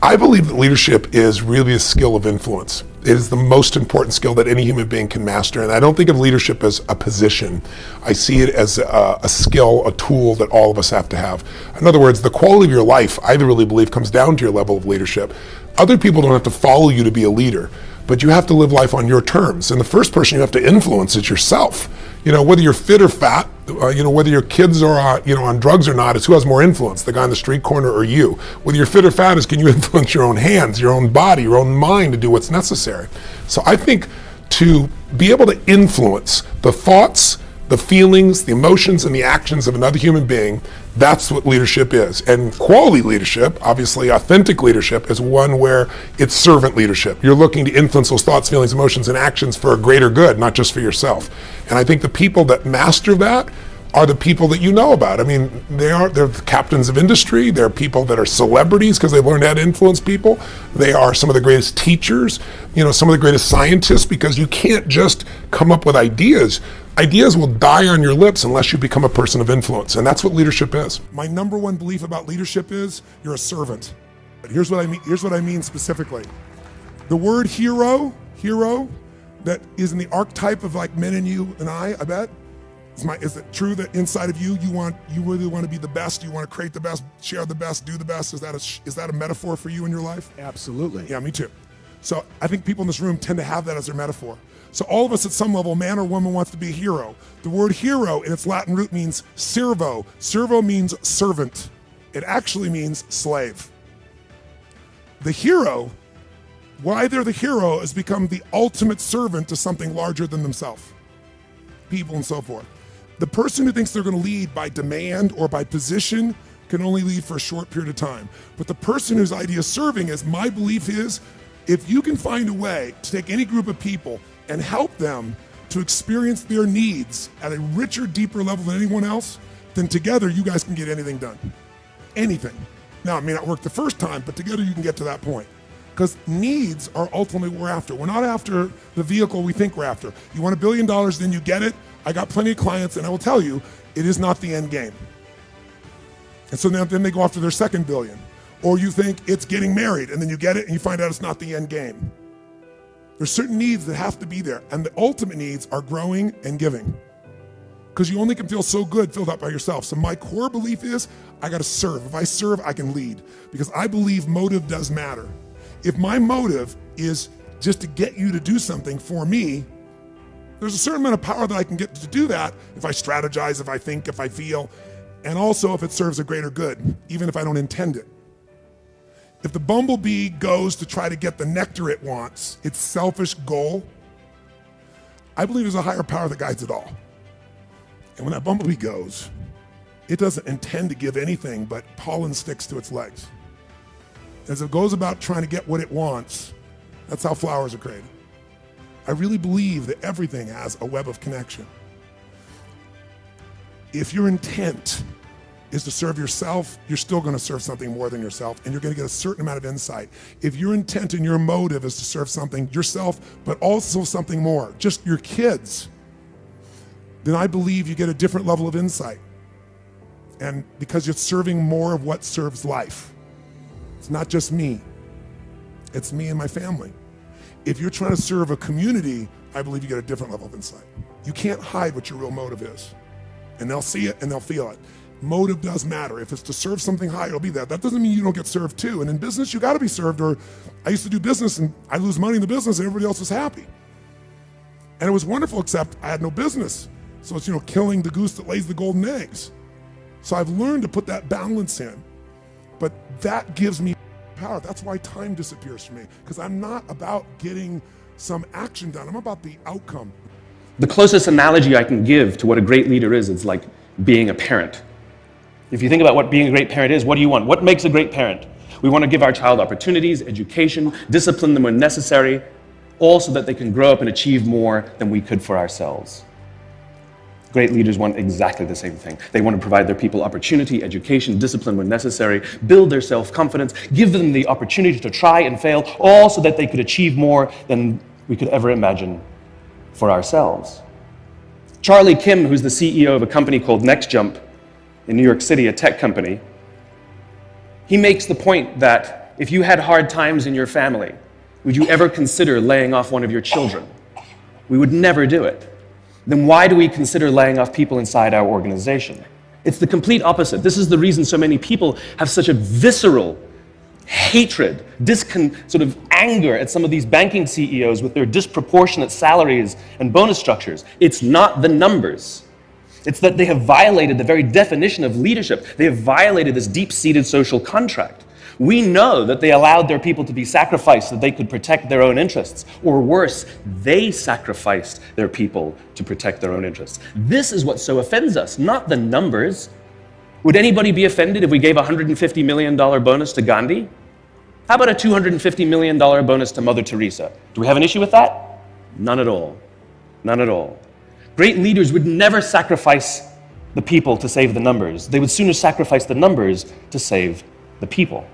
I believe that leadership is really a skill of influence. It is the most important skill that any human being can master. And I don't think of leadership as a position. I see it as a skill, a tool that all of us have to have. In other words, the quality of your life, I really believe, comes down to your level of leadership. Other people don't have to follow you to be a leader, but you have to live life on your terms. And the first person you have to influence is yourself. Whether you're fit or fat, whether your kids are on drugs or not, is who has more influence, the guy on the street corner or you. Whether you're fit or fat is, can you influence your own hands, your own body, your own mind to do what's necessary. So I think to be able to influence the thoughts, the feelings, the emotions, and the actions of another human being, that's what leadership is. And quality leadership, obviously authentic leadership, is one where it's servant leadership. You're looking to influence those thoughts, feelings, emotions, and actions for a greater good, not just for yourself. And I think the people that master that are the people that you know about. I mean, they're the captains of industry. They're people that are celebrities because they've learned how to influence people. They are some of the greatest teachers, some of the greatest scientists, because you can't just come up with ideas. Ideas will die on your lips unless you become a person of influence, and that's what leadership is. My number one belief about leadership is you're a servant. But here's what I mean specifically. The word hero, that is in the archetype of like men and you and I bet. Is it true that inside of you really want to be the best? You want to create the best, share the best, do the best? Is that a metaphor for you in your life? Absolutely. Yeah, me too. So I think people in this room tend to have that as their metaphor. So all of us at some level, man or woman, wants to be a hero. The word hero in its Latin root means servo. Servo means servant. It actually means slave. The hero, why they're the hero, is become the ultimate servant to something larger than themselves, people and so forth. The person who thinks they're going to lead by demand or by position can only lead for a short period of time. But the person whose idea of serving is, my belief is, if you can find a way to take any group of people and help them to experience their needs at a richer, deeper level than anyone else, then together you guys can get anything done. Anything. Now, it may not work the first time, but together you can get to that point. Because needs are ultimately what we're after. We're not after the vehicle we think we're after. You want $1 billion, then you get it. I got plenty of clients, and I will tell you, it is not the end game. And so then they go after their second billion. Or you think it's getting married, and then you get it, and you find out it's not the end game. There's certain needs that have to be there, and the ultimate needs are growing and giving. Because you only can feel so good filled up by yourself. So my core belief is, I gotta serve. If I serve, I can lead. Because I believe motive does matter. If my motive is just to get you to do something for me, there's a certain amount of power that I can get to do that if I strategize, if I think, if I feel, and also if it serves a greater good, even if I don't intend it. If the bumblebee goes to try to get the nectar it wants, its selfish goal, I believe there's a higher power that guides it all. And when that bumblebee goes, it doesn't intend to give anything but pollen sticks to its legs. As it goes about trying to get what it wants, that's how flowers are created. I really believe that everything has a web of connection. If your intent is to serve yourself, you're still going to serve something more than yourself, and you're going to get a certain amount of insight. If your intent and your motive is to serve something yourself, but also something more, just your kids, then I believe you get a different level of insight. And because you're serving more of what serves life. It's not just me. It's me and my family. If you're trying to serve a community, I believe you get a different level of insight. You can't hide what your real motive is. And they'll see it and they'll feel it. Motive does matter. If it's to serve something high, it'll be that. That doesn't mean you don't get served too. And in business, you gotta be served. Or I used to do business and I lose money in the business and everybody else was happy. And it was wonderful, except I had no business. So it's, killing the goose that lays the golden eggs. So I've learned to put that balance in. But that gives me power. That's why time disappears for me, because I'm not about getting some action done. I'm about the outcome. The closest analogy I can give to what a great leader is, it's like being a parent. If you think about what being a great parent is, what do you want? What makes a great parent? We want to give our child opportunities, education, discipline them when necessary, all so that they can grow up and achieve more than we could for ourselves. Great leaders want exactly the same thing. They want to provide their people opportunity, education, discipline when necessary, build their self-confidence, give them the opportunity to try and fail, all so that they could achieve more than we could ever imagine for ourselves. Charlie Kim, who's the CEO of a company called NextJump in New York City, a tech company, he makes the point that if you had hard times in your family, would you ever consider laying off one of your children? We would never do it. Then why do we consider laying off people inside our organization? It's the complete opposite. This is the reason so many people have such a visceral hatred, sort of anger at some of these banking CEOs with their disproportionate salaries and bonus structures. It's not the numbers. It's that they have violated the very definition of leadership. They have violated this deep-seated social contract. We know that they allowed their people to be sacrificed so that they could protect their own interests. Or worse, they sacrificed their people to protect their own interests. This is what so offends us, not the numbers. Would anybody be offended if we gave a $150 million bonus to Gandhi? How about a $250 million bonus to Mother Teresa? Do we have an issue with that? None at all. None at all. Great leaders would never sacrifice the people to save the numbers. They would sooner sacrifice the numbers to save the people.